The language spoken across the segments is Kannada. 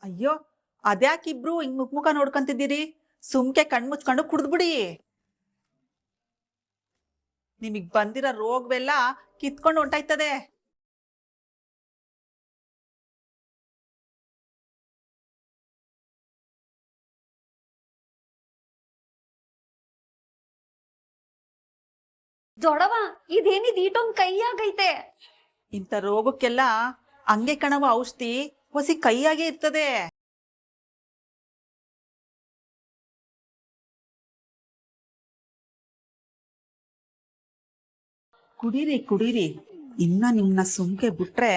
ಅಯ್ಯೋ, ಅದ್ಯಾಕಿಬ್ರು ಹಿಂಗ್ ಮುಖ ಮುಖ ನೋಡ್ಕೊಂತಿದ್ದೀರಿ? ಸುಮ್ಕೆ ಕಣ್ಮುಚ್ಕೊಂಡು ಕುಡ್ದ್ಬಿಡಿ. ನಿಮಗ್ ಬಂದಿರೋ ರೋಗವೆಲ್ಲ ಕಿತ್ಕೊಂಡು ಹೊಂಟಾಯ್ತದೆ. ದೊಡವ ಇದೇನಿದ್ ಈಟೊಂದ್ ಕೈಯಾಗೈತೆ. ಇಂಥ ರೋಗಕ್ಕೆಲ್ಲ ಹಂಗೆ ಕಣವ ಔಷಧಿ, ಹೊಸಿ ಕೈಯಾಗೆ ಇರ್ತದೆ. ಕುಡೀರಿ ಕುಡೀರಿ, ಇನ್ನ ನಿಮ್ನ ಸುಮ್ಕೆ ಬಿಟ್ರೆ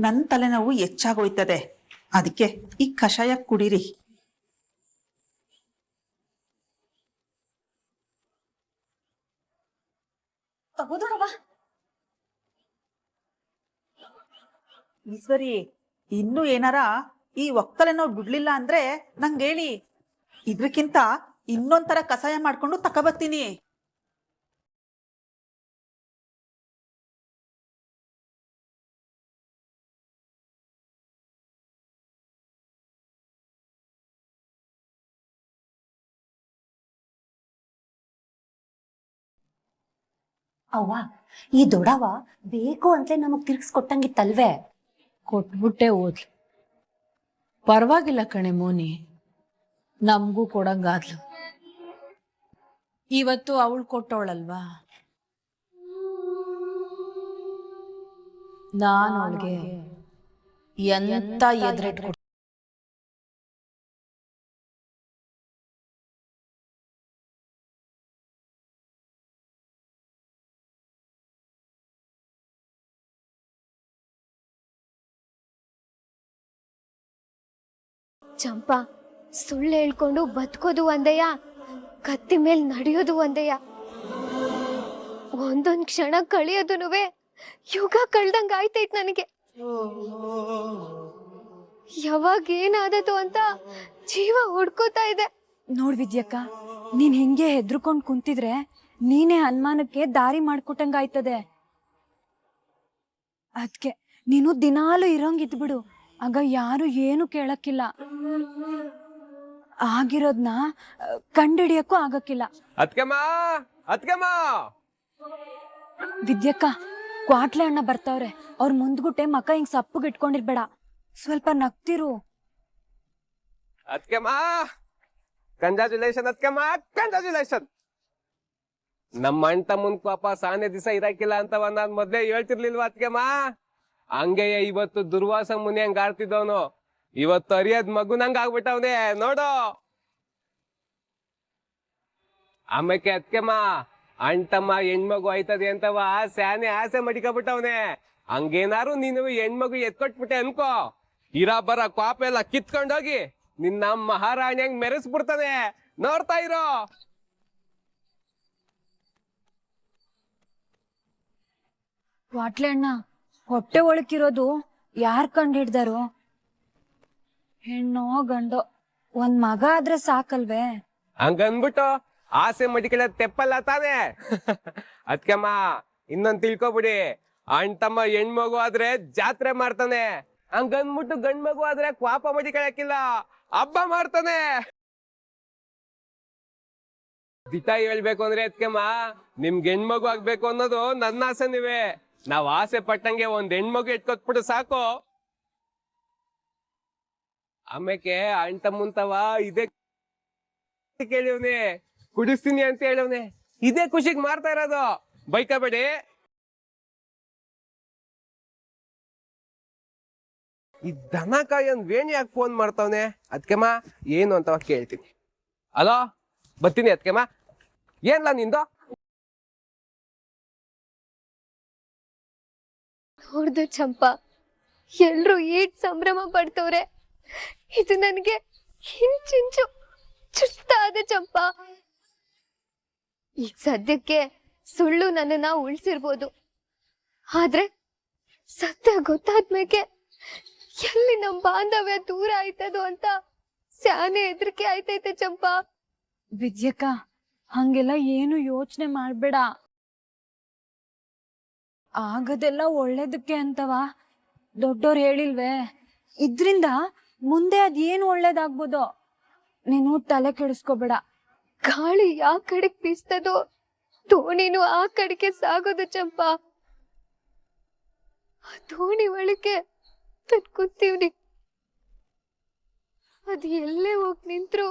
ನನ್ ತಲೆನೋವು ಹೆಚ್ಚಾಗೋಯ್ತದೆ. ಅದಕ್ಕೆ ಈ ಕಷಾಯ ಕುಡೀರಿ. ತಗೋದೊಡವ. ಈಶ್ವರಿ, ಇನ್ನು ಏನಾರ ಈ ಒಕ್ಕಲೆನೋ ಬಿಡ್ಲಿಲ್ಲ ಅಂದ್ರೆ ನಂಗೆ ಹೇಳಿ, ಇದ್ರಕ್ಕಿಂತ ಇನ್ನೊಂಥರ ಕಷಾಯ ಮಾಡ್ಕೊಂಡು ತಕೊಬರ್ತೀನಿ. ಅವ್ವ, ಈ ದೊಡವ ಬೇಕು ಅಂತಲೇ ನಮಗ್ ತಿರ್ಗಿಸ್ಕೊಟ್ಟಂಗಿತ್ತಲ್ವೇ? ಕೊಟ್ಬಿಟ್ಟೆ ಹೋದ್ಲು. ಪರವಾಗಿಲ್ಲ ಕಣೆ ಮೋನಿ, ನಮಗೂ ಕೊಡಂಗಾದ್ಲು. ಇವತ್ತು ಅವಳು ಕೊಟ್ಟವಳಲ್ವಾ, ನಾನು ಅವಳಿಗೆ ಎಂತ ಎದುರಿಟ್ ಕೊಡ್ತೀನಿ. ಚಂಪಾ, ಸುಳ್ಳು ಹೇಳ್ಕೊಂಡು ಬದುಕೋದು ಒಂದೆಯ, ಕತ್ತಿ ಮೇಲ್ ನಡೆಯೋದು ಒಂದೆಯ. ಒಂದೊಂದ್ ಕ್ಷಣ ಕಳಿಯೋದುನುವೆ ಯುಗ ಕಳ್ದಂಗ ಆಯ್ತೈತ್ ನನಗೆ. ಯಾವಾಗ ಏನಾದದು ಅಂತ ಜೀವ ಹುಡ್ಕೋತಾ ಇದೆ. ನೋಡ್ ವಿದ್ಯಕ್ಕ, ನೀನ್ ಹಿಂಗೆ ಹೆದ್ರುಕೊಂಡ್ ಕುಂತಿದ್ರೆ ನೀನೇ ಅನುಮಾನಕ್ಕೆ ದಾರಿ ಮಾಡ್ಕೊಟ್ಟಂಗಾಯ್ತದೆ. ಅದ್ಕೆ ನೀನು ದಿನಾಲು ಇರೋಂಗಿದ್ಬಿಡು, ಆಗ ಯಾರು ಏನು ಕೇಳಕ್ಕಿಲ್ಲ. ಆಗಿರೋದ್ನ ಕಂಡಿಡಿಯಕ್ಕೂ ಆಗಕ್ಕಿಲ್ಲ. ವಿದ್ಯಕ್ಕ, ಕ್ವಾಟ್ಲೆ ಅಣ್ಣ ಬರ್ತಾವ್ರೆ. ಅವ್ರ ಮುಂದ್ಗುಟ್ಟೆ ಮಕ ಹಿಂಗ್ ಸಪ್ಪಗೆ ಇಟ್ಕೊಂಡಿರ್ಬೇಡ, ಸ್ವಲ್ಪ ನಗ್ತಿರು. ಕಂಗ್ರಾಚುಲೇಷನ್. ನಮ್ಮ ಅಣ್ಣ ತಮ್ಮನ್ ಪಾಪ ಸಾನೆ ದಿವಸ ಇರಕ್ಕಿಲ್ಲ ಅಂತವ ನಾನ್ ಮೊದ್ಲೇ ಹೇಳ್ತಿರ್ಲಿಲ್ವಾ ಅತ್ಕೆಮ್ಮ? ಹಂಗೆ ಇವತ್ತು ದುರ್ವಾಸ ಮುನಿ ಹಂಗ ಆಡ್ತಿದ್ದವನು ಇವತ್ತು ಅರಿಯದ್ ಮಗುನಂಗ ಆಗ್ಬಿಟ್ಟವನೆ ನೋಡು. ಆಮೇಲೆ ಅತ್ಕೆಮ್ಮ, ಅಣ್ಣ ತಮ್ಮ ಹೆಣ್ಮಗು ಆಯ್ತದೆ ಅಂತವ ಸ್ಯಾನೆ ಆಸೆ ಮಡಿಕಬಿಟ್ಟವನೆ. ಹಂಗೇನಾರು ನೀನು ಹೆಣ್ಮಗು ಎತ್ಕೊಟ್ಬಿಟ್ಟೆ ಅನ್ಕೋ, ಇರ ಬರ ಕ್ವಾಪ ಎಲ್ಲ ಕಿತ್ಕೊಂಡೋಗಿ ನಿನ್ನ ಮಹಾರಾಣಿ ಹಂಗ್ ಮೆರೆಸ್ಬಿಡ್ತಾನೆ. ನೋಡ್ತಾ ಇರೋ. ಕ್ವಾಟ್ಲೆ ಅಣ್ಣ, ಹೊಟ್ಟೆ ಒಳಕಿರೋದು ಯಾರ್ ಕಂಡು ಹಿಡ್ದಾರೋ? ಹೆಣ್ಣೋ ಗಂಡೋ, ಒಂದ್ ಮಗ ಆದ್ರೆ ಸಾಕಲ್ವೇ? ಹಂಗನ್ಬಿಟ್ಟು ಆಸೆ ಮಡಿಕೆಲ್ಲ ತೆಪ್ಪಲ್ಲ ತಾನೆ. ಅದ್ಕಮ್ಮ ಇನ್ನೊಂದ್ ತಿಳ್ಕೊಬಿಡಿ, ಅಣ್ಣ ತಮ್ಮ ಹೆಣ್ಮಗು ಆದ್ರೆ ಜಾತ್ರೆ ಮಾಡ್ತಾನೆ, ಹಂಗನ್ಬಿಟ್ಟು ಗಂಡ್ ಮಗು ಆದ್ರೆ ಕ್ವಾಪ ಮಡಿಕಳಕ್ಕಿಲ್ಲ, ಹಬ್ಬ ಮಾಡ್ತಾನೆ. ದಿಟ ಹೇಳ್ಬೇಕು ಅಂದ್ರೆ ಅದ್ಕಮ್ಮ, ನಿಮ್ಗೆ ಹೆಣ್ಮಗು ಆಗ್ಬೇಕು ಅನ್ನೋದು ನನ್ನ ಆಸೆ. ನೀವೇ ನಾವ್ ಆಸೆ ಪಟ್ಟಂಗೆ ಒಂದ್ ಹೆಣ್ಮಗು ಇಟ್ಕೊಟ್ಬಿಟ್ಟು ಸಾಕು. ಆಮೇಲೆ ಅಣ್ಣ ತಮ್ಮಂತವ ಇದೇ ಕೇಳಿವ್ನೆ, ಕುಡಿಸ್ತೀನಿ ಅಂತ ಹೇಳವ್ನೆ, ಇದೇ ಖುಷಿಗ್ ಮಾಡ್ತಾ ಇರೋದು, ಬೈಕಬೇಡಿ. ಈ ದನಕಾಯನ್ ವೇಣಿ ಯಾಕೆ ಫೋನ್ ಮಾಡ್ತಾವನೆ? ಅದ್ಕೆಮ್ಮ ಏನು ಅಂತವ ಕೇಳ್ತೀನಿ. ಅಲೋ, ಬರ್ತೀನಿ ಅದ್ಕೆಮ್ಮ. ಏನ್ಲ ನಿಂದು? ನೋಡ್ದು ಚಂಪಾ, ಎಲ್ರು ಏಟ್ ಸಂಭ್ರಮ ಪಡ್ತವ್ರೆ. ಇದು ನನಗೆ ಹಿಂಚಿಂಚು ಚುಸ್ತಾದ ಚಂಪಾ. ಈಗ ಸದ್ಯಕ್ಕೆ ಸುಳ್ಳು ನನ್ನನ್ನ ಉಳಿಸಿರ್ಬೋದು, ಆದ್ರೆ ಸತ್ಯ ಗೊತ್ತಾದ್ಮೇಲೆ ಎಲ್ಲಿ ನಮ್ ಬಾಂಧವ್ಯ ದೂರ ಆಯ್ತದೋ ಅಂತ ಸ್ಯಾನೆ ಹೆದರಿಕೆ ಆಯ್ತೈತೆ ಚಂಪಾ. ವಿದ್ಯಕ್ಕ, ಹಂಗೆಲ್ಲ ಏನು ಯೋಚನೆ ಮಾಡ್ಬೇಡ. ಆಗದೆಲ್ಲ ಒಳ್ಳೇದಕ್ಕೆ ಅಂತವ ದೊಡ್ಡೋರ್ ಹೇಳಿಲ್ವೇ? ಇದ್ರಿಂದ ಮುಂದೆ ಅದೇನು ಒಳ್ಳೇದಾಗ್ಬೋದೋ. ನೀನು ತಲೆ ಕೆಡಿಸ್ಕೋಬೇಡ. ಗಾಳಿ ಯಾವ ಕಡೆಗೆ ಬೀಸ್ತದೋ ದೋಣಿನೂ ಆ ಕಡೆಗೆ ಸಾಗೋದು ಚಂಪಾ. ಆ ದೋಣಿ ಒಳಗೆ ಕೂತೀವ್ನಿ. ಅದು ಎಲ್ಲೇ ಹೋಗಿ ನಿಂತ್ರು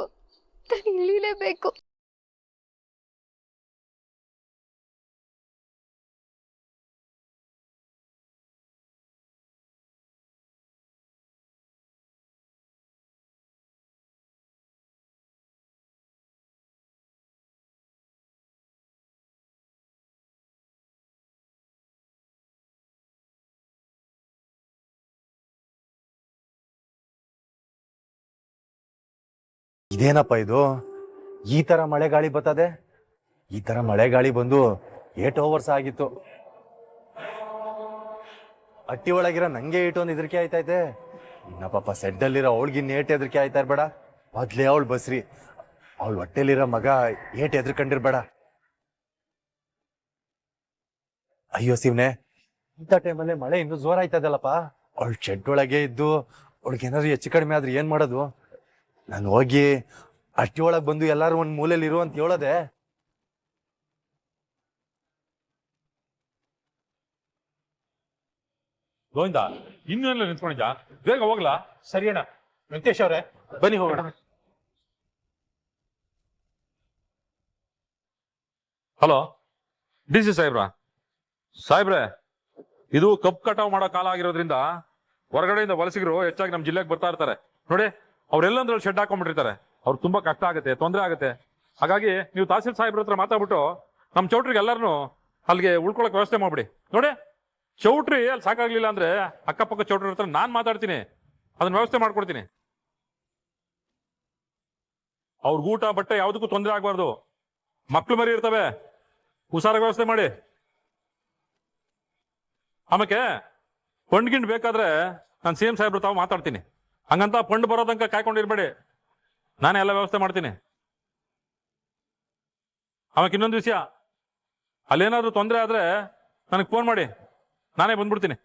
ನಾನು ಇಳಿಲೇಬೇಕು. ಇದೇನಪ್ಪ ಇದು, ಈ ತರ ಮಳೆ ಗಾಳಿ ಬರ್ತದೆ? ಈ ತರ ಮಳೆ ಗಾಳಿ ಬಂದು 8 hours ಆಗಿತ್ತು. ಅಟ್ಟಿ ಒಳಗಿರೋ ನಂಗೆ ಇಟ್ಟೊಂದು ಹೆದರಿಕೆ ಆಯ್ತೈತೆ. ಇನ್ನ ಪಾಪ ಸೆಡ್ಡಲ್ಲಿರೋ ಅವಳಿಗಿನ್ನ ಏಟ್ ಹೆದರಿಕೆ ಆಯ್ತಾ ಇರ್ಬೇಡ. ಮೊದ್ಲೇ ಅವಳು ಬಸ್ರಿ, ಅವಳು ಹೊಟ್ಟೆಲಿರೋ ಮಗ ಏಟ್ ಹೆದರ್ಕೊಂಡಿರ್ಬೇಡ. ಅಯ್ಯೋ ಶಿವನೆ, ಇಂಥ ಟೈಮಲ್ಲೇ ಮಳೆ ಇನ್ನೂ ಜೋರ ಆಯ್ತದಲ್ಲಪ್ಪ. ಅವಳು ಶೆಡ್ ಒಳಗೆ ಇದ್ದು ಅವಳಿಗೇನಾದ್ರು ಹೆಚ್ಚು ಕಡಿಮೆ ಆದ್ರೆ ಏನ್ ಮಾಡೋದು? ನಾನು ಹೋಗಿ ಅಟ್ಟಿ ಒಳಗೆ ಬಂದು ಎಲ್ಲಾರು ಒಂದ್ ಮೂಲೆಯಲ್ಲಿ ಇರು ಅಂತ ಹೇಳೋದೆ. ಗೋವಿಂದ, ಇನ್ನೆಲ್ಲ ನಿಂತ್ಕೊಂಡಿದ್ದ, ಬೇಗ ಹೋಗ್ಲಾ? ಸರಿ ಅಣ್ಣ. ವೆಂಕಟೇಶ್ ಅವ್ರೆ, ಬನ್ನಿ ಹೋಗೋಣ. ಹಲೋ, ಡಿ ಸಿ ಸಾಹೇಬ್ರೆ, ಇದು ಕಪ್ ಕಟಾವ್ ಮಾಡೋ ಕಾಲ ಆಗಿರೋದ್ರಿಂದ ಹೊರಗಡೆಯಿಂದ ವಲಸಿಗರು ಹೆಚ್ಚಾಗಿ ನಮ್ಮ ಜಿಲ್ಲೆಗೆ ಬರ್ತಾ ಇರ್ತಾರೆ ನೋಡಿ. ಅವ್ರೆಲ್ಲಂದ್ರಲ್ಲಿ ಶೆಡ್ ಹಾಕೊಂಡ್ಬಿಟ್ಟಿರ್ತಾರೆ. ಅವ್ರು ತುಂಬಾ ಕಷ್ಟ ಆಗುತ್ತೆ, ತೊಂದರೆ ಆಗುತ್ತೆ. ಹಾಗಾಗಿ ನೀವು ತಹಸೀಲ್ ಸಾಹೇಬ್ರ ಹತ್ರ ಮಾತಾಡ್ಬಿಟ್ಟು ನಮ್ಮ ಚೌಟ್ರಿಗೆ ಎಲ್ಲಾರನು ಅಲ್ಲಿಗೆ ಉಳ್ಕೊಳಕ್ ವ್ಯವಸ್ಥೆ ಮಾಡ್ಬಿಡಿ ನೋಡಿ. ಚೌಟ್ರಿ ಅಲ್ಲಿ ಸಾಕಾಗ್ಲಿಲ್ಲ ಅಂದ್ರೆ ಅಕ್ಕಪಕ್ಕ ಚೌಟ್ರಿ ಹತ್ರ ನಾನ್ ಮಾತಾಡ್ತೀನಿ, ಅದನ್ನ ವ್ಯವಸ್ಥೆ ಮಾಡ್ಕೊಡ್ತೀನಿ. ಅವ್ರ ಊಟ ಬಟ್ಟೆ ಯಾವ್ದಕ್ಕೂ ತೊಂದರೆ ಆಗ್ಬಾರ್ದು. ಮಕ್ಳು ಮರಿ ಇರ್ತವೆ, ಹುಷಾರಾಗಿ ವ್ಯವಸ್ಥೆ ಮಾಡಿ. ಆಮೇಲೆ ಫಂಡ್ ಗಿಂಡ್ ಬೇಕಾದ್ರೆ ನಾನು ಸಿ ಎಂ ಸಾಹೇಬ್ರ ತಾವು ಮಾತಾಡ್ತೀನಿ. ಹಂಗಂತ ಫಂಡ್ ಬರೋ ತನಕ ಕಾಯ್ಕೊಂಡಿರ್ಬೇಡಿ, ನಾನೇ ಎಲ್ಲ ವ್ಯವಸ್ಥೆ ಮಾಡ್ತೀನಿ. ಆಮೇಲೆ ಇನ್ನೊಂದು ವಿಷಯ, ಅಲ್ಲೇನಾದ್ರೂ ತೊಂದರೆ ಆದ್ರೆ ನನಗೆ ಫೋನ್ ಮಾಡಿ, ನಾನೇ ಬಂದ್ಬಿಡ್ತೀನಿ.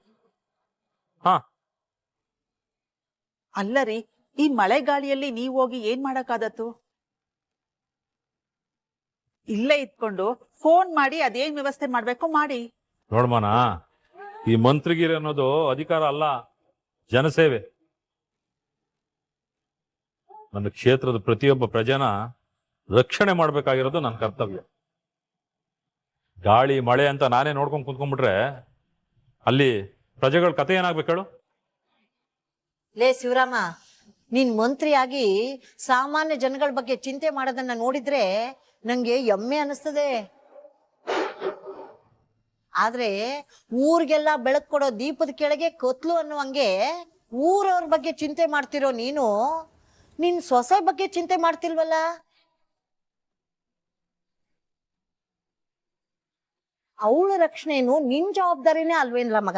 ಹಾ, ಅಲ್ಲರಿ, ಈ ಮಳೆ ಗಾಳಿಯಲ್ಲಿ ನೀವ್ ಹೋಗಿ ಏನ್ ಮಾಡಕ್ಕಾದತ್ತು? ಇಲ್ಲೇ ಇದ್ಕೊಂಡು ಫೋನ್ ಮಾಡಿ ಅದೇನ್ ವ್ಯವಸ್ಥೆ ಮಾಡ್ಬೇಕು ಮಾಡಿ. ನೋಡ್ಮಾನ, ಈ ಮಂತ್ರಿಗಿರಿ ಅನ್ನೋದು ಅಧಿಕಾರ ಅಲ್ಲ, ಜನಸೇವೆ. ನನ್ನ ಕ್ಷೇತ್ರದ ಪ್ರತಿಯೊಬ್ಬ ಪ್ರಜೆನ ರಕ್ಷಣೆ ಮಾಡ್ಬೇಕಾಗಿರೋದು ನನ್ನ ಕರ್ತವ್ಯ. ಗಾಳಿ ಮಳೆ ಅಂತ ನಾನೇ ನೋಡ್ಕೊಂಡು ಕುಂತ್ಕೊಂಡ್ಬಿಟ್ರೆ ಅಲ್ಲಿ ಪ್ರಜೆಗಳ ಕತೆ ಏನಾಗ್ಬೇಕು ಹೇಳು? ಲೇ ಶಿವರಾಮ, ನೀನ್ ಮಂತ್ರಿಯಾಗಿ ಸಾಮಾನ್ಯ ಜನಗಳ ಬಗ್ಗೆ ಚಿಂತೆ ಮಾಡೋದನ್ನ ನೋಡಿದ್ರೆ ನಂಗೆ ಹೆಮ್ಮೆ ಅನಿಸ್ತದೆ. ಆದ್ರೆ ಊರಿಗೆಲ್ಲ ಬೆಳಕು ಕೊಡೋ ದೀಪದ ಕೆಳಗೆ ಕತ್ಲು ಅನ್ನುವಂಗೆ ಊರವ್ರ ಬಗ್ಗೆ ಚಿಂತೆ ಮಾಡ್ತಿರೋ ನೀನು ನಿನ್ ಸೊಸೆ ಬಗ್ಗೆ ಚಿಂತೆ ಮಾಡ್ತಿಲ್ವಲ್ಲ? ಅವಳ ರಕ್ಷಣೆನು ನಿನ್ ಜವಾಬ್ದಾರಿನೇ ಅಲ್ವೇನ್ಲ ಮಗ?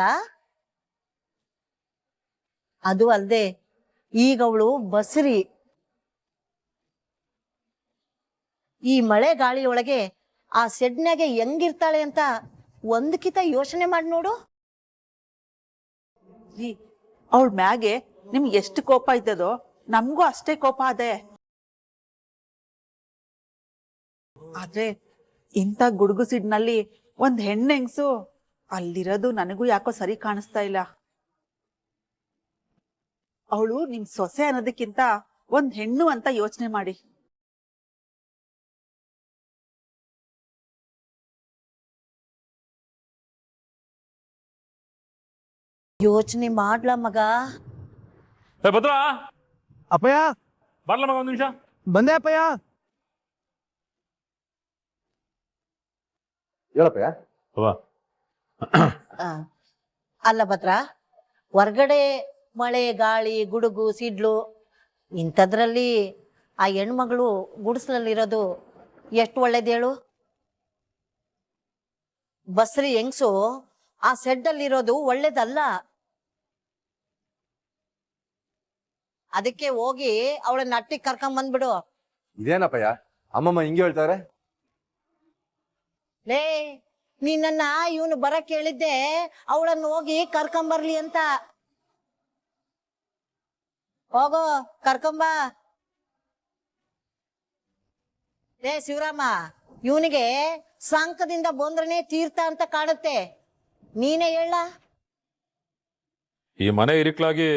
ಅದು ಅಲ್ದೆ ಈಗ ಅವಳು ಬಸ್ರಿ. ಈ ಮಳೆ ಗಾಳಿಯೊಳಗೆ ಆ ಸೆಡ್ನಾಗೆ ಹೆಂಗಿರ್ತಾಳೆ ಅಂತ ಒಂದಕ್ಕಿಂತ ಯೋಚನೆ ಮಾಡಿ ನೋಡು. ಅವಳ ಮ್ಯಾಗೆ ನಿಮ್ಗೆ ಎಷ್ಟು ಕೋಪ ಇದ್ದದೋ ನಮ್ಗೂ ಅಷ್ಟೇ ಕೋಪ ಅದೇ. ಆದ್ರೆ ಇಂಥ ಗುಡುಗು ಸಿಡ್ನಲ್ಲಿ ಒಂದ್ ಹೆಣ್ಣೆಂಗ್ಸು ಅಲ್ಲಿರೋದು ನನಗೂ ಯಾಕೋ ಸರಿ ಕಾಣಿಸ್ತಾ ಇಲ್ಲ. ಅವಳು ನಿಮ್ ಸೊಸೆ ಅನ್ನೋದಕ್ಕಿಂತ ಒಂದ್ ಹೆಣ್ಣು ಅಂತ ಯೋಚನೆ ಮಾಡಿ. ಯೋಚನೆ ಮಾಡ್ಲ ಮಗ. ಭದ್ರಾ, ಅಪ್ಪಯ್ಯ, ಬರ್ಲ ಮಗ, ಒಂದ್ ನಿಮಿಷ ಬಂದೆ ಅಪ್ಪಯ್ಯ. ಹೇಳಪ್ಪಯ್ಯ. ಅಲ್ಲ ಭದ್ರ, ಹೊರ್ಗಡೆ ಮಳೆ ಗಾಳಿ ಗುಡುಗು ಸಿಡ್ಲು ಇಂಥದ್ರಲ್ಲಿ ಆ ಹೆಣ್ಮಗಳು ಗುಡಿಸ್ಲಲ್ಲಿರೋದು ಎಷ್ಟು ಒಳ್ಳೇದು ಹೇಳು. ಬಸ್ರಿ ಹೆಂಗ್ಸು ಆ ಸೆಡ್ಡಲ್ಲಿರೋದು ಒಳ್ಳೇದಲ್ಲ. ಅದಕ್ಕೆ ಹೋಗಿ ಅವಳನ್ನ ಅಟ್ಟಿಗೆ ಕರ್ಕೊಂಡ್ ಬಂದ್ಬಿಡು. ಇದೇನಪ್ಪಯ್ಯ ಅಮ್ಮಮ್ಮ ಹಿಂಗೆ ಹೇಳ್ತಾರೆ? ಲೇ, ನಿನ್ನ ಇವನು ಬರಕ್ ಹೇಳಿದ್ದೆ ಅವಳನ್ನು ಹೋಗಿ ಕರ್ಕೊಂಬರ್ಲಿ ಅಂತ. ಹೋಗೋ ಕರ್ಕೊಂಬಾ. ಏ ಶಿವರಾಮ, ಇವನಿಗೆ ಸಂಕದಿಂದ ಬಂದ್ರನೇ ತೀರ್ಥ ಅಂತ ಕಾಣುತ್ತೆ, ನೀನೇ ಹೇಳ. ಈ ಮನೆ ಇರಿಕ್ಲಾಗಿ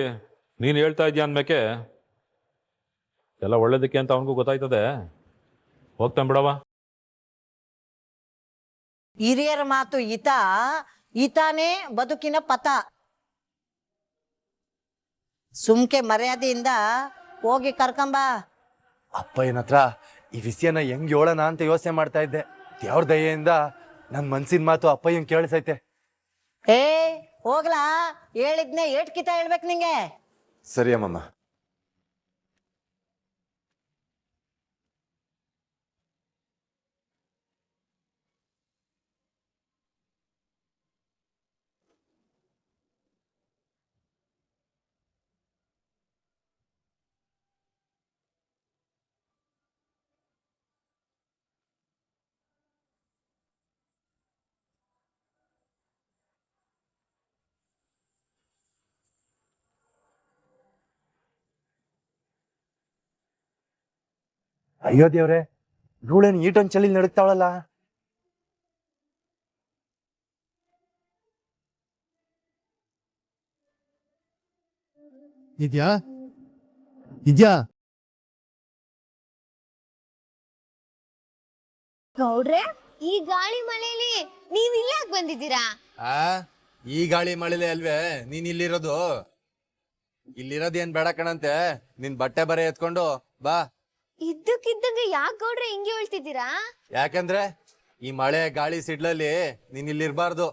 ನೀನ್ ಹೇಳ್ತಾ ಇದೀಯ ಅಂದ್ಮೇಕೆ ಎಲ್ಲ ಒಳ್ಳೇದಕ್ಕೆ ಅಂತ ಅವನಿಗೂ ಗೊತ್ತಾಯ್ತದೆ. ಹೋಗ್ತಾನೆ ಬಿಡವ. ಹಿರಿಯರ ಮಾತು ಈತಾನೇ ಬದುಕಿನ ಪಥ. ಸುಮ್ಕೆ ಮರ್ಯಾದೆಯಿಂದ ಹೋಗಿ ಕರ್ಕೊಂಬಾ. ಅಪ್ಪಯ್ಯನ ಹತ್ರ ಈ ವಿಷಯನ ಹೆಂಗ್ ಹೇಳೋಣ ಅಂತ ಯೋಚನೆ ಮಾಡ್ತಾ ಇದ್ದೆ. ದೇವ್ರ ದಯೆಯಿಂದ ನನ್ ಮನ್ಸಿನ ಮಾತು ಅಪ್ಪಯ್ಯನ್ ಕೇಳಿಸೈತೆ. ಏ ಹೋಗ್ಲಾ, ಹೇಳಿದ್ನೆ ಏಟ್ ಕಿತ ಹೇಳ್ಬೇಕು ನಿಂಗೆ. ಸರಿ ಅಮ್ಮಮ್ಮ. ಅಯ್ಯೋ ದೇವ್ರೆ, ಧೂಳೇನು ಈಟೊಂದ್ ಚಳಿ ನಡುಕ್ತಾವಳಲ್ಲ. ಇದ್ಯಾ ಇದ್ಯಾ ಗೌಡ್ರೆ, ಈ ಗಾಳಿ ಮಳೆಯಲ್ಲಿ ನೀವ್ ಇಲ್ಲೇ ಯಾಕ್ ಬಂದಿದ್ದೀರಾ? ಈ ಗಾಳಿ ಮಳೆಲೆ ಅಲ್ವೇ ನೀನ್ ಇಲ್ಲಿರೋದು? ಇಲ್ಲಿರೋದೇನ್ ಬೇಡ ಕಣಂತೆ, ನಿನ್ ಬಟ್ಟೆ ಬರೆ ಎತ್ಕೊಂಡು ಬಾ. ಇದ್ದಕ್ಕಿದ್ದಂಗೆ ಯಾಕೆ ಗೌಡ್ರೆ ಹಿಂಗೆ ಹೇಳ್ತಿದ್ದೀರಾ? ಯಾಕಂದ್ರೆ ಈ ಮಳೆ ಗಾಳಿ ಸಿಡ್ಲಲ್ಲಿ ನೀನ್ ಇಲ್ಲಿರ್ಬಾರ್ದು.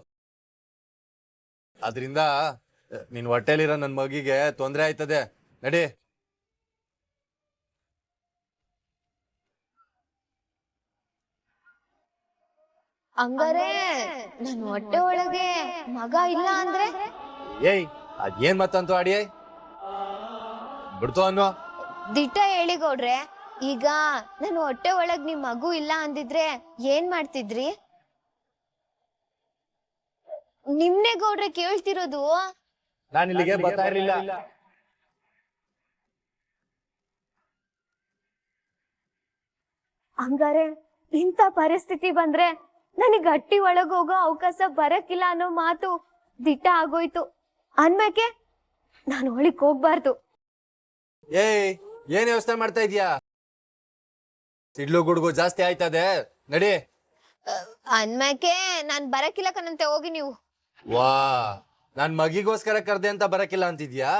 ಅದ್ರಿಂದ ನಿನ್ ಹೊಟ್ಟೆಲಿರೋ ನನ್ ಮಗಿಗೆ ತೊಂದ್ರೆ ಆಯ್ತದೆ. ನಡಿ. ಹಂಗಾರೆ ನನ್ ಹೊಟ್ಟೆ ಒಳಗೆ ಮಗ ಇಲ್ಲ ಅಂದ್ರೆ? ಏಯ್, ಅದೇನ್ ಮತ್ತಂತೂ ಆಡಿ ಬಿಡ್ತು ಅನ್ನೋ. ದಿಟ್ಟ ಹೇಳಿ ಗೌಡ್ರೆ, ಈಗ ನನ್ ಹೊಟ್ಟೆ ಒಳಗ್ ನಿಮ್ ಮಗು ಇಲ್ಲ ಅಂದಿದ್ರೆ ಏನ್ ಮಾಡ್ತಿದ್ರಿ? ನಿಮ್ನೆ ಗೌಡ್ರೆ ಕೇಳ್ತಿರೋದು. ನಾನು ಇಲ್ಲಿಗೆ ಬರ್ತಾ ಇರ್ಲಿಲ್ಲ. ಹಂಗಾರೆ ಇಂಥ ಪರಿಸ್ಥಿತಿ ಬಂದ್ರೆ ನನಗ್ ಹಟ್ಟಿ ಒಳಗ್ ಹೋಗೋ ಅವಕಾಶ ಬರಕ್ಕಿಲ್ಲ ಅನ್ನೋ ಮಾತು ದಿಟ್ಟ ಆಗೋಯ್ತು. ಅನ್ಮೇಕೆ ನಾನು ಒಳಗ್ ಹೋಗ್ಬಾರ್ದು. ಏಯ್, ಏನ್ ಯೋಚನೆ ಮಾಡ್ತಾ ಇದೀಯಾ? ಸಿಡ್ಲು ಗುಡ್ಗು ಜಾಸ್ತಿ ಆಯ್ತದೆ, ನಡಿ. ಅನ್ಮೇಕೆ ನಾನ್ ಬರಕ್ಕಿಲ್ಲ ಕಣಂತೆ, ಹೋಗಿ ನೀವು. ವಾ, ನಾನ್ ಮಗಿಗೋಸ್ಕರ ಕರ್ದೆ ಅಂತ ಬರಕಿಲ್ಲ ಅಂತಿದ್ಯಾ?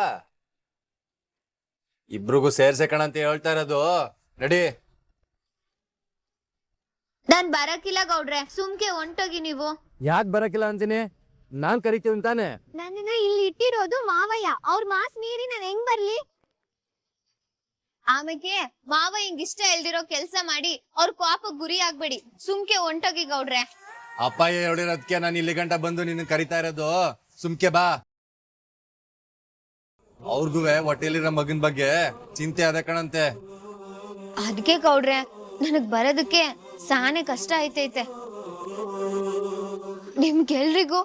ಇಬ್ರಿಗೂ ಸೇರ್ಸೆ ಕಣಂತ ಹೇಳ್ತಾ ಇರೋದು, ನಡಿ. ನಾನ್ ಬರಕ್ಕಿಲ್ಲ ಗೌಡ್ರೆ, ಸುಮ್ಕೆ ಹೊಂಟೋಗಿ ನೀವು. ಯಾಕೆ ಬರಕಿಲ್ಲ ಅಂತೀನಿ? ನಾನ್ ಕರಿತೀವಿ ತಾನೆ. ನನ್ನನ್ನ ಇಲ್ಲಿ ಇಟ್ಟಿರೋದು ಮಾವಯ್ಯ, ಅವ್ರ ಮಾಸ್ ಮೀರಿ ನಾನು ಹೆಂಗ್ ಬರ್ಲಿ? ಆಮೇಲೆ ಮಾವ ಹಿಂಗಿಷ್ಟ ಇಲ್ದಿರೋ ಕೆಲ್ಸ ಮಾಡಿ ಅವ್ರ ಕೋಪಕ್ ಗುರಿ ಆಗ್ಬೇಡಿ, ಸುಮ್ಕೆ ಹೊಂಟೋಗಿ ಗೌಡ್ರೆ. ಅಪ್ಪಯ್ಯ ಹೇಳಿರೋದಕ್ಕೆ ನಾನು ಇಲ್ಲಿ ಗಂಟ ಬಂದು ನಿನ್ನ ಕರಿತಾ ಇರೋದು, ಸುಮ್ಕೆ ಬಾ. ಅವ್ರಿಗೂ ಹೊಟ್ಟೆಲಿರೋ ಮಗನ್ ಬಗ್ಗೆ ಚಿಂತೆ ಅದ ಕಣಂತೆ. ಅದಕ್ಕೆ ಗೌಡ್ರೆ, ನನಗ್ ಬರೋದಕ್ಕೆ ಸಾನೆ ಕಷ್ಟ ಆಯ್ತೈತೆ. ನಿಮ್ಗೆಲ್ರಿಗೂ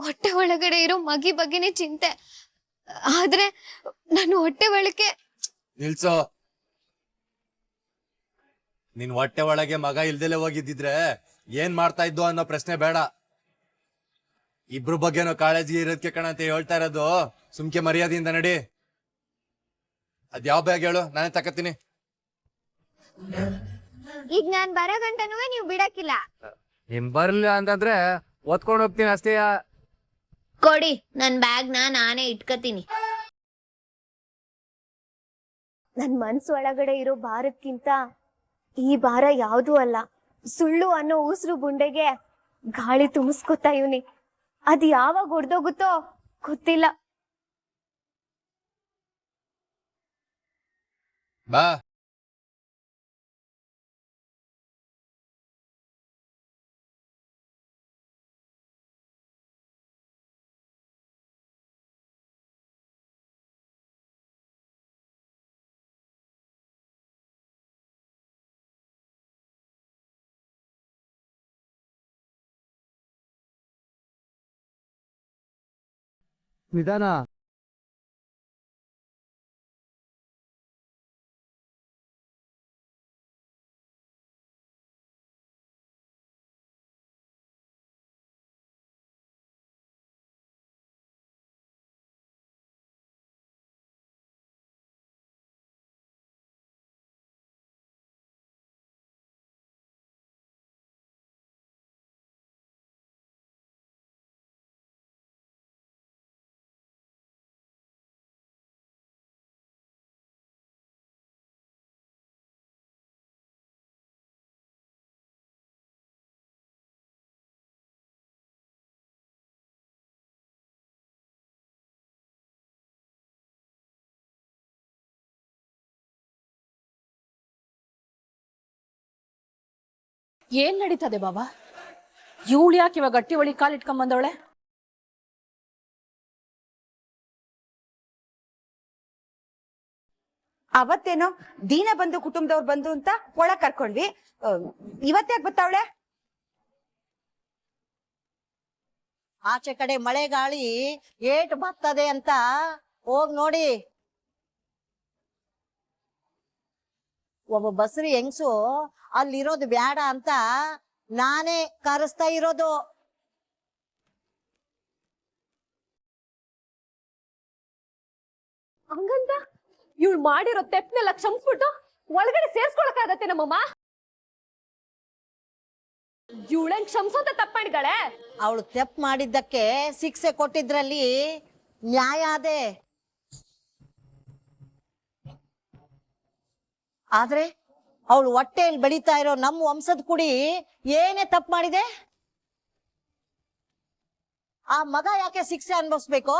ಹೊಟ್ಟೆ ಒಳಗಡೆ ಇರೋ ಮಗಿ ಬಗ್ಗೆನೇ ಚಿಂತೆ, ಆದ್ರೆ ನಾನು ಹೊಟ್ಟೆ ಒಳಗೆ. ನಿಲ್ಸೋ. ನಿನ್ ಹೊಟ್ಟೆ ಒಳಗೆ ಮಗ ಇಲ್ದಲೆ ಹೋಗಿದ್ದಿದ್ರೆ ಏನ್ ಮಾಡ್ತಾ ಇದ್ದು ಅನ್ನೋ ಪ್ರಶ್ನೆ ಬೇಡ. ಇಬ್ರು ಬಗ್ಗೆನೋ ಕಾಳಜಿ ಇರೋದಕ್ಕೆ ಕಣಂತ ಹೇಳ್ತಾ ಇರೋದು, ಸುಮ್ಕೆ ಮರ್ಯಾದೆಯಿಂದ ನಡಿ. ಅದ್ಯಾವ ಬ್ಯಾಗ್ ಹೇಳು, ನಾನೇ ತಕತೀನಿ. ಈಗ ನಾನ್ ಬರೋ ಗಂಟನೂ ನೀವು ಬಿಡಕ್ಕಿಲ್ಲ. ನಿಮ್ ಬರ್ಲಿಲ್ಲ ಅಂತಂದ್ರೆ ಒತ್ಕೊಂಡ್ ಹೋಗ್ತೀನಿ ಅಷ್ಟೇ. ಕೊಡಿ ನನ್ ಬ್ಯಾಗ್ನ, ನಾನೇ ಇಟ್ಕತೀನಿ. ನನ್ ಮನ್ಸು ಒಳಗಡೆ ಇರೋ ಭಾರಕ್ಕಿಂತ ಈ ಭಾರ ಯಾವ್ದೂ ಅಲ್ಲ. ಸುಳ್ಳು ಅನ್ನೋ ಉಸಿರು ಗುಂಡೆಗೆ ಗಾಳಿ ತುಂಬಿಸ್ಕೊತಾ ಇವ್ನಿ. ಅದ್ ಯಾವಾಗ ಹೊಡ್ದೋಗುತ್ತೋ ಗೊತ್ತಿಲ್ಲ. ಬಾ. ನಿಧಾನ. ಏನ್ ನಡೀತದೆ ಬಾಬಾ? ಇವಳು ಯಾಕೆ ಇವಾಗ ಗಟ್ಟಿ ಒಳಿ ಕಾಲಿಟ್ಕೊಂಡ್ ಬಂದವಳೆ? ಅವತ್ತೇನೋ ದೀನ ಬಂಧು ಕುಟುಂಬದವ್ರು ಬಂದು ಅಂತ ಒಳಗ್ ಕರ್ಕೊಂಡ್ವಿ. ಇವತ್ತ್ಯಾಕ್ ಬರ್ತಾವಳೆ? ಆಚೆ ಕಡೆ ಮಳೆ ಗಾಳಿ ಏಟ್ ಬರ್ತದೆ ಅಂತ ಹೋಗ್ ನೋಡಿ. ಒಬ್ಬ ಬಸ್ರಿ ಹೆಂಗ್ಸು ಅಲ್ಲಿರೋದು ಬ್ಯಾಡ ಅಂತ ನಾನೇ ಕರೆಸ್ತಾ ಇರೋದು. ಹಂಗಂತ ಇವಳು ಮಾಡಿರೋ ತೆಪ್ಪನೆಲ್ಲ ಕ್ಷಮಿಸ್ಬಿಟ್ಟು ಒಳಗಡೆ ಸೇರ್ಸ್ಕೊಳಕಾಗತ್ತೆ ನಮ್ಮಮ್ಮ? ಇವಳೇನ್ ಕ್ಷಮಿಸೋಂತ ತಪ್ಪ ಮಾಡಿದಾಳೆ? ಅವಳು ತೆಪ್ ಮಾಡಿದ್ದಕ್ಕೆ ಶಿಕ್ಷೆ ಕೊಟ್ಟಿದ್ರಲ್ಲಿ ನ್ಯಾಯ ಅದೇ. ಆದ್ರೆ ಅವಳು ಹೊಟ್ಟೆಯಲ್ಲಿ ಬೆಳೀತಾ ಇರೋ ನಮ್ಮ ವಂಶದ ಕುಡಿ ಏನೇ ತಪ್ಪು ಮಾಡಿದೆ? ಆ ಮಗ ಯಾಕೆ ಶಿಕ್ಷೆ ಅನ್ಭವಿಸ್ಬೇಕು?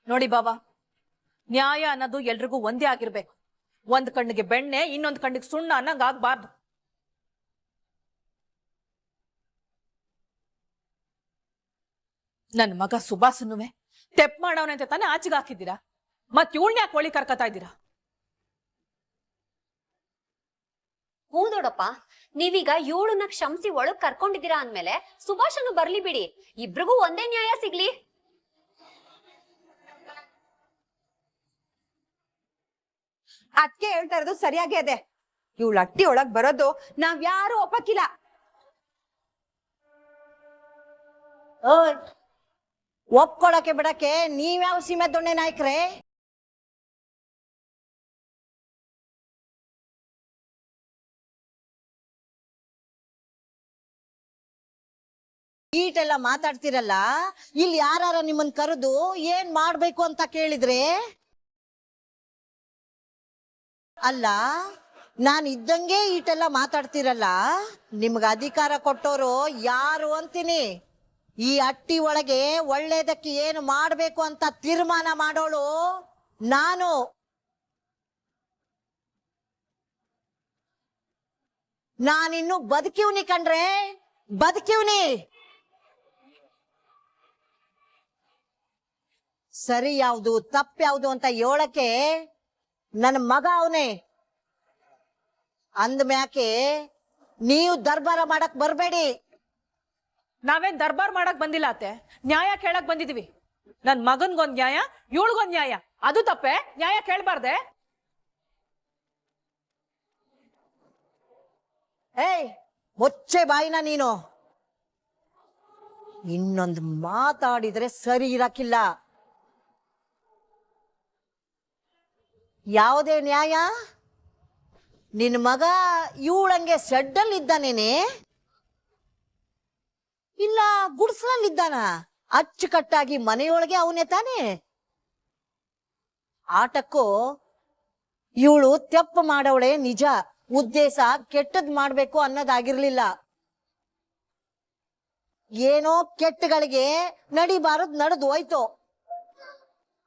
ನೋಡಿ ಬಾಬಾ, ನ್ಯಾಯ ಅನ್ನೋದು ಎಲ್ರಿಗೂ ಒಂದೇ ಆಗಿರ್ಬೇಕು. ಒಂದ್ ಕಣ್ಣಿಗೆ ಬೆಣ್ಣೆ, ಇನ್ನೊಂದ್ ಕಣ್ಣಿಗೆ ಸುಣ್ಣ ಅನ್ನಂಗ್ ಆಗ್ಬಾರ್ದು. ನನ್ ಮಗ ಸುಭಾಸನುವೆ ತೆಪ್ ಮಾಡವನೆ ಅಂತ ತಾನೇ ಆಚೆಗೆ ಹಾಕಿದ್ದೀರಾ? ಮತ್ ಇವಳನ್ನ ಯಾಕೆ ಒಳಿ ಕರ್ಕತಾ ಇದ್ದೀರಾ? ಹ್ಞೂ ದೊಡ್ಡಪ್ಪ, ನೀವೀಗ ಇವಳನ್ನ ಕ್ಷಮಿಸಿ ಒಳಗ್ ಕರ್ಕೊಂಡಿದ್ದೀರಾ ಅಂದ್ಮೇಲೆ ಸುಭಾಷನು ಬರ್ಲಿ ಬಿಡಿ, ಇಬ್ರಿಗೂ ಒಂದೇ ನ್ಯಾಯ ಸಿಗ್ಲಿ. ಅದಕ್ಕೆ ಹೇಳ್ತಾ ಇರೋದು ಸರಿಯಾಗಿ ಅದೇ. ಇವಳು ಅಟ್ಟಿ ಒಳಗ್ ಬರೋದು ನಾವ್ಯಾರು ಒಪ್ಪಕ್ಕಿಲ್ಲ. ಓಯ್, ಒಪ್ಕೊಳಕ್ಕೆ ಬಿಡಕ್ಕೆ ನೀವ್ಯಾವ ಸೀಮೆ ದೊಣ್ಣೆ ನಾಯ್ಕ್ರೆ? ಈಟೆಲ್ಲ ಮಾತಾಡ್ತಿರಲ್ಲ, ಇಲ್ಲಿ ಯಾರ ನಿಮ್ಮನ್ ಕರೆದು ಏನ್ ಮಾಡ್ಬೇಕು ಅಂತ ಕೇಳಿದ್ರೆ? ಅಲ್ಲ, ನಾನ್ ಇದ್ದಂಗೆ ಈಟೆಲ್ಲ ಮಾತಾಡ್ತಿರಲ್ಲ, ನಿಮ್ಗ ಅಧಿಕಾರ ಕೊಟ್ಟೋರು ಯಾರು ಅಂತೀನಿ. ಈ ಅಟ್ಟಿ ಒಳಗೆ ಒಳ್ಳೇದಕ್ಕೆ ಏನು ಮಾಡ್ಬೇಕು ಅಂತ ತೀರ್ಮಾನ ಮಾಡೋಳು ನಾನು. ನಾನಿನ್ನು ಬದುಕಿವ್ನಿ ಕಣ್ರೆ, ಬದುಕಿವ್ನಿ. ಸರಿ ಯಾವ್ದು ತಪ್ಪು ಯಾವ್ದು ಅಂತ ಹೇಳಕ್ಕೆ ನನ್ನ ಮಗ ಅವನೇ. ಅಂದ್ಮ್ಯಾಕೆ ನೀವು ದರ್ಬಾರ ಮಾಡಕ್ ಬರ್ಬೇಡಿ. ನಾವೇನ್ ದರ್ಬಾರ್ ಮಾಡಕ್ ಬಂದಿಲ್ಲ ಅತ್ತೆ, ನ್ಯಾಯ ಕೇಳಕ್ ಬಂದಿದೀವಿ. ನನ್ ಮಗನ್ಗೊಂದ್ ನ್ಯಾಯ, ಇವಳ್ಗೊಂದ್ ನ್ಯಾಯ, ಅದು ತಪ್ಪೆ? ನ್ಯಾಯ ಕೇಳ್ಬಾರ್ದೆ? ಏಯ್, ಮುಚ್ಚೆ ಬಾಯಿನ ನೀನು. ಇನ್ನೊಂದು ಮಾತಾಡಿದ್ರೆ ಸರಿ ಇರಕ್ಕಿಲ್ಲ. ಯಾವುದೇ ನ್ಯಾಯ? ನಿನ್ ಮಗ ಇವಳಂಗೆ ಶೆಡ್ಡಲ್ಲಿ ಇದ್ದಾನೇನೆ, ಇಲ್ಲ ಗುಡ್ಸ್ಲಲ್ಲಿದ್ದಾನ? ಅಚ್ಚುಕಟ್ಟಾಗಿ ಮನೆಯೊಳಗೆ ಅವನೇ ತಾನೆ. ಆಟಕ್ಕೂ ಇವಳು ತೆಪ್ಪು ಮಾಡವಳೆ ನಿಜ, ಉದ್ದೇಶ ಕೆಟ್ಟದ್ ಮಾಡ್ಬೇಕು ಅನ್ನೋದಾಗಿರ್ಲಿಲ್ಲ. ಏನೋ ಕೆಟ್ಟಗಳಿಗೆ ನಡಿಬಾರದ್ ನಡೆದು ಹೋಯ್ತು.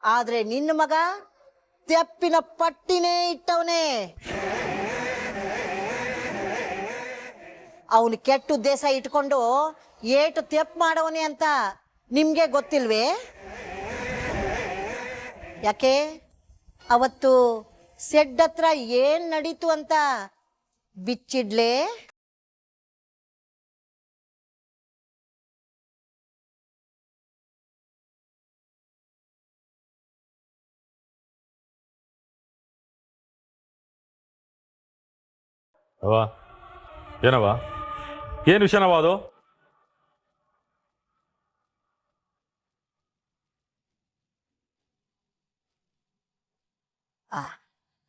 ಆದ್ರೆ ನಿನ್ನ ಮಗ ತೆಪ್ಪಿನ ಪಟ್ಟಿನೇ ಇಟ್ಟವನೇ. ಅವನು ಕೆಟ್ಟ ಉದ್ದೇಶ ಇಟ್ಕೊಂಡು ಏಟು ತೆಪ್ಪು ಮಾಡವನೇ ಅಂತ ನಿಮ್ಗೆ ಗೊತ್ತಿಲ್ವೇ? ಯಾಕೆ ಅವತ್ತು ಸೆಡ್ ಹತ್ರ ಏನ್ ನಡೀತು ಅಂತ ಬಿಚ್ಚಿಡ್ಲೆ? ಅವ ಏನವ, ಏನ್ ವಿಷಯನವ ಅದು?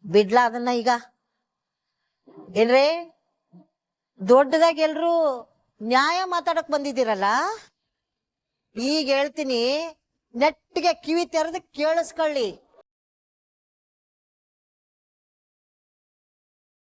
ಬಿಡ್ಲ ಅದನ್ನ ಈಗ? ಏನ್ರೇ, ದೊಡ್ಡದಾಗಿ ಎಲ್ರು ನ್ಯಾಯ ಮಾತಾಡಕ್ ಬಂದಿದ್ದೀರಲ್ಲ, ಈಗ ಹೇಳ್ತೀನಿ, ನೆಟ್ಟಿಗೆ ಕಿವಿ ತೆರೆದು ಕೇಳಿಸ್ಕೊಳ್ಳಿ.